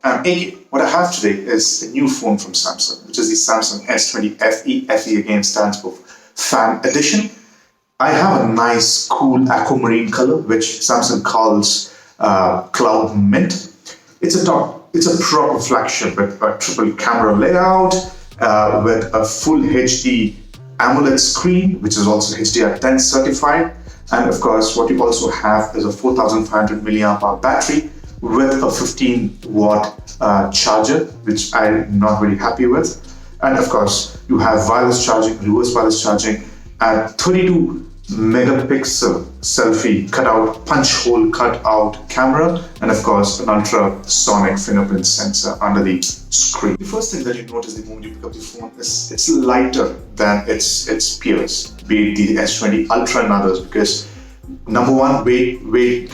AK, what I have today is a new phone from Samsung, which is the Samsung S20 FE. FE again stands for Fan Edition. I have a nice, cool aquamarine color, which Samsung calls Cloud Mint. It's a proper flagship with a triple camera layout, with a full HD AMOLED screen, which is also HDR10 certified. And of course, what you also have is a 4500 milliamp hour battery with a 15 watt charger, which I'm not very happy with. And of course, you have wireless charging, reverse wireless charging, and 32 megapixel selfie punch hole cutout camera, and of course an ultrasonic fingerprint sensor under the screen. The first thing that you notice the moment you pick up the phone is it's lighter than its peers, be it the S20 Ultra and others, because number one, weight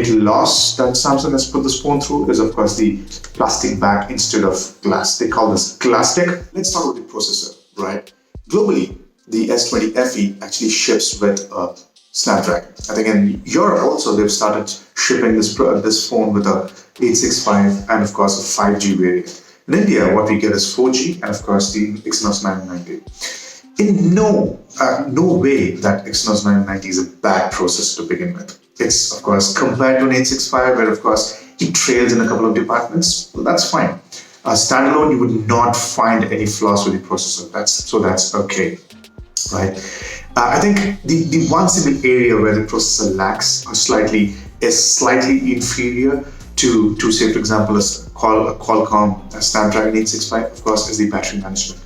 loss that Samsung has put this phone through is of course the plastic back instead of glass. They call this Glastick. Let's start with the processor, right? Globally, the S20 FE actually ships with a Snapdragon. I think in Europe also they've started shipping this phone with a 865 and of course a 5G variant. In India, what we get is 4G and of course the Exynos 990. In no way that Exynos 990 is a bad processor to begin with. It's of course compared to an 865 where of course it trails in a couple of departments. Well, that's fine. Standalone, you would not find any flaws with the processor. That's okay. Right. I think the one single area where the processor lacks is slightly inferior to say, for example, a Qualcomm Snapdragon 865, of course, is the battery management.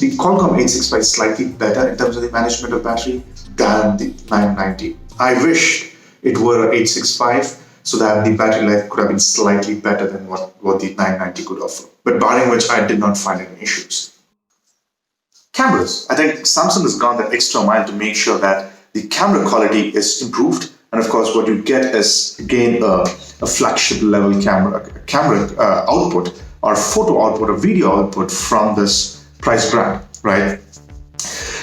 The Qualcomm 865 is slightly better in terms of the management of battery than the 990. I wish it were an 865 so that the battery life could have been slightly better than what the 990 could offer. But barring which, I did not find any issues. Cameras. I think Samsung has gone that extra mile to make sure that the camera quality is improved. And of course, what you get is, again, a flagship level camera output or photo output or video output from this price brand, right?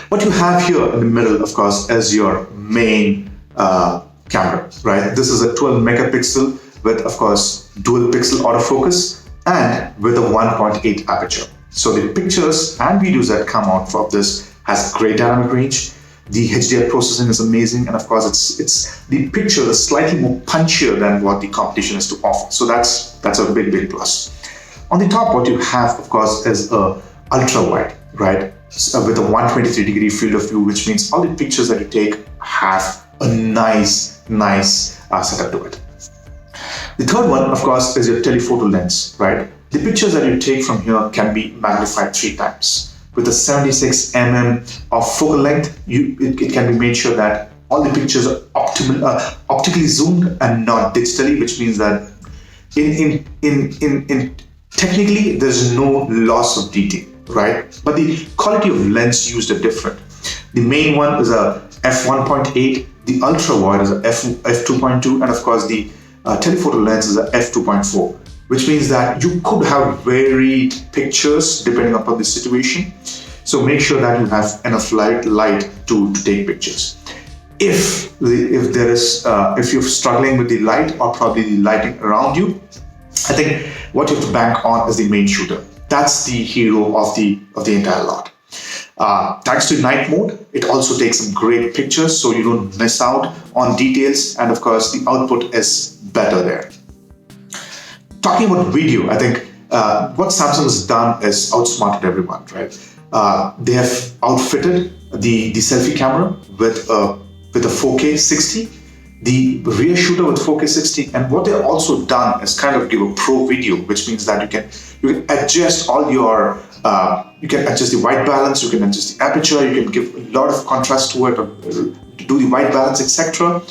What you have here in the middle, of course, is your main camera, right? This is a 12 megapixel with, of course, dual pixel autofocus and with a 1.8 aperture. So the pictures and videos that come out of this has great dynamic range. The HDR processing is amazing, and of course, it's the picture is slightly more punchier than what the competition has to offer. So that's a big plus. On the top, what you have, of course, is a ultra wide, right, with a 123-degree field of view, which means all the pictures that you take have a nice setup to it. The third one, of course, is your telephoto lens, right? The pictures that you take from here can be magnified 3 times. With a 76 mm of focal length, it can be made sure that all the pictures are optically zoomed and not digitally, which means that in technically there's no loss of detail, right? But the quality of lens used are different. The main one is a f1.8, the ultra wide is a f2.2, and of course the telephoto lens is a f2.4. Which means that you could have varied pictures depending upon the situation. So make sure that you have enough light to take pictures. If you're struggling with the light or probably the lighting around you, I think what you have to bank on is the main shooter. That's the hero of the entire lot. Thanks to night mode, it also takes some great pictures so you don't miss out on details, and of course the output is better there. Talking about video, I think what Samsung has done is outsmarted everyone, right? They have outfitted the selfie camera with a 4K 60, the rear shooter with 4K 60, and what they've also done is kind of give a pro video, which means that you can adjust all your you can adjust the white balance, you can adjust the aperture, you can give a lot of contrast to it, or do the white balance, etc.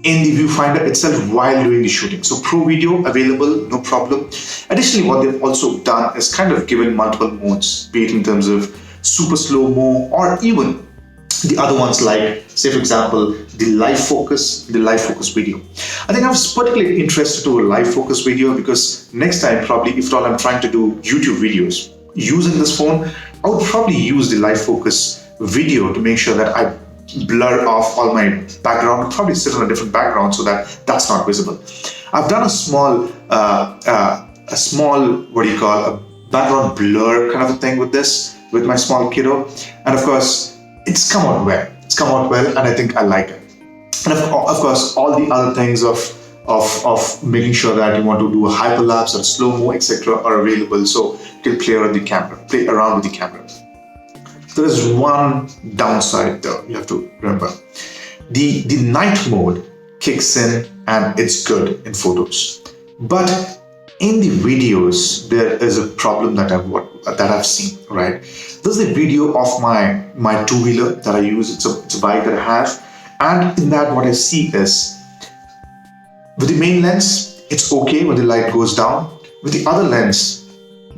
in the viewfinder itself while doing the shooting. So pro video available, no problem. Additionally, what they've also done is kind of given multiple modes, be it in terms of super slow-mo or even the other ones like, say for example, the live focus video. I think I was particularly interested to a live focus video because next time probably, if at all I'm trying to do YouTube videos using this phone, I would probably use the live focus video to make sure that I blur off all my background. I'll probably sit on a different background so that that's not visible. I've done a small a small, what do you call, a background blur kind of a thing with this, with my small kiddo. And of course, it's come out well. It's come out well, and I think I like it. And of course, all the other things of making sure that you want to do a hyperlapse or slow-mo, etc. are available, so you can play around with the camera. There is one downside though, you have to remember. The night mode kicks in and it's good in photos. But in the videos, there is a problem that I've seen, right? This is a video of my two-wheeler that I use. It's a bike that I have. And in that, what I see is, with the main lens, it's okay when the light goes down. With the other lens,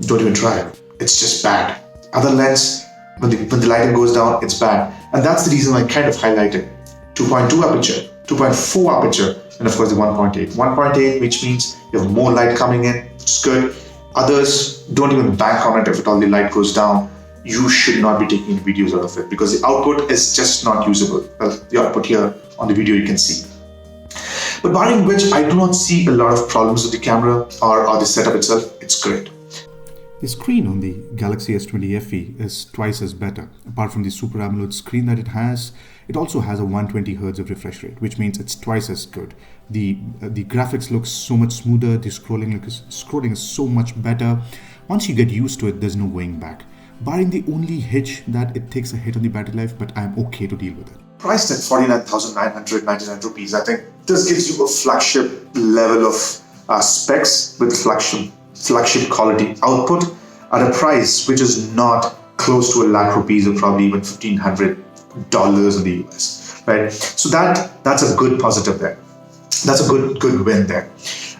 don't even try it. It's just bad. Other lens, when the lighting goes down, it's bad. And that's the reason I kind of highlighted 2.2 aperture, 2.4 aperture, and of course the 1.8. 1.8, which means you have more light coming in, which is good. Others, don't even bank on it if at all the light goes down. You should not be taking videos out of it because the output is just not usable. Well, the output here on the video you can see. But barring which, I do not see a lot of problems with the camera or the setup itself. It's great. The screen on the Galaxy S20 FE is twice as better. Apart from the Super AMOLED screen that it also has a 120 Hz of refresh rate, which means it's twice as good. The graphics look so much smoother, the scrolling is so much better. Once you get used to it, there's no going back. Barring the only hitch that it takes a hit on the battery life, but I'm okay to deal with it. Priced at 49,999 rupees, I think this gives you a flagship level of specs with flagship quality output at a price which is not close to ₹1,00,000 or probably even $1,500 in the US, right? So that's a good positive there. That's a good win there.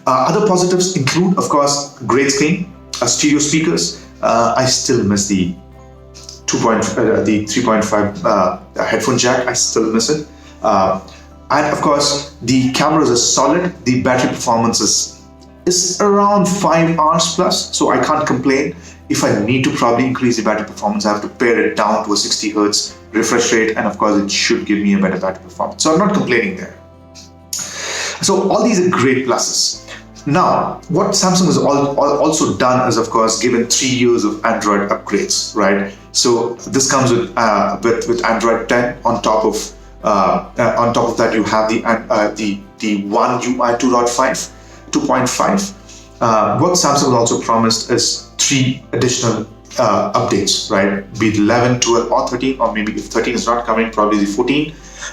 Other positives include, of course, great screen, stereo speakers. I still miss the 3.5 headphone jack. I still miss it. And of course, the cameras are solid. The battery performance is around 5 hours plus, so I can't complain. If I need to probably increase the battery performance, I have to pare it down to a 60 Hz refresh rate, and of course it should give me a better battery performance. So I'm not complaining there. So all these are great pluses. Now, what Samsung has also done is, of course, given 3 years of Android upgrades, right? So this comes with Android 10. On top of that, you have the One UI 2.5. What Samsung also promised is 3 additional updates, right? Be it 11, 12, or 13, or maybe if 13 is not coming, probably the 14,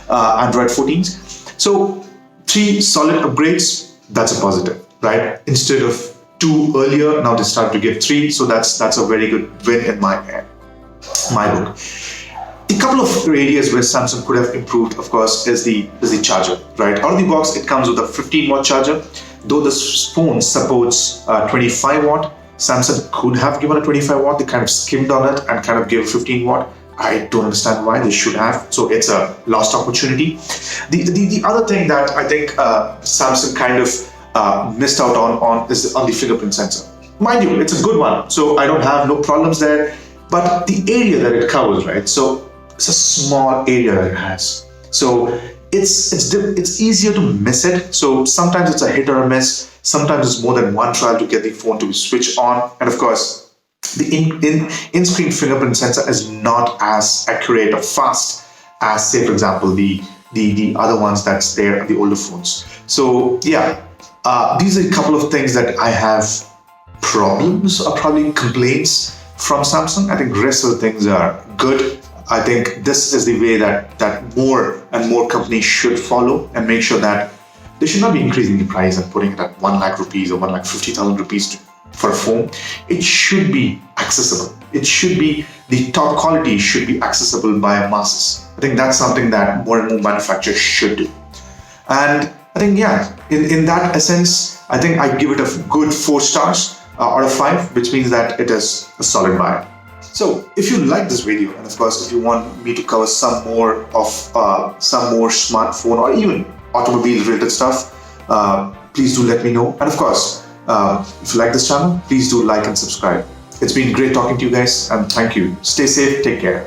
Android 14s. So 3 solid upgrades. That's a positive, right? Instead of 2 earlier, now they start to give 3. So that's a very good win in my book. A couple of areas where Samsung could have improved, of course, is the charger, right? Out of the box, it comes with a 15-watt charger. Though this phone supports 25 watt, Samsung could have given a 25 watt. They kind of skimmed on it and kind of gave 15 watt. I don't understand why they should have. So it's a lost opportunity. The other thing that I think Samsung kind of missed out on is on the fingerprint sensor. Mind you, it's a good one, so I don't have no problems there. But the area that it covers, right? So it's a small area that it has. So it's easier to miss it. So sometimes it's a hit or a miss. Sometimes it's more than one trial to get the phone to be switched on. And of course, the in-screen fingerprint sensor is not as accurate or fast as, say, for example, the other ones that's there on the older phones. So yeah, these are a couple of things that I have problems or probably complaints from Samsung. I think the rest of the things are good. I think this is the way that more and more companies should follow and make sure that they should not be increasing the price and putting it at ₹1,00,000 or ₹1,50,000 for a phone. It should be accessible. It should be, the top quality should be accessible by masses. I think that's something that more and more manufacturers should do. And I think, yeah, in that essence, I think I give it a good 4 stars out of 5, which means that it is a solid buy. So if you like this video, and of course, if you want me to cover some more smartphone or even automobile related stuff, please do let me know. And of course, if you like this channel, please do like and subscribe. It's been great talking to you guys, and thank you. Stay safe, take care.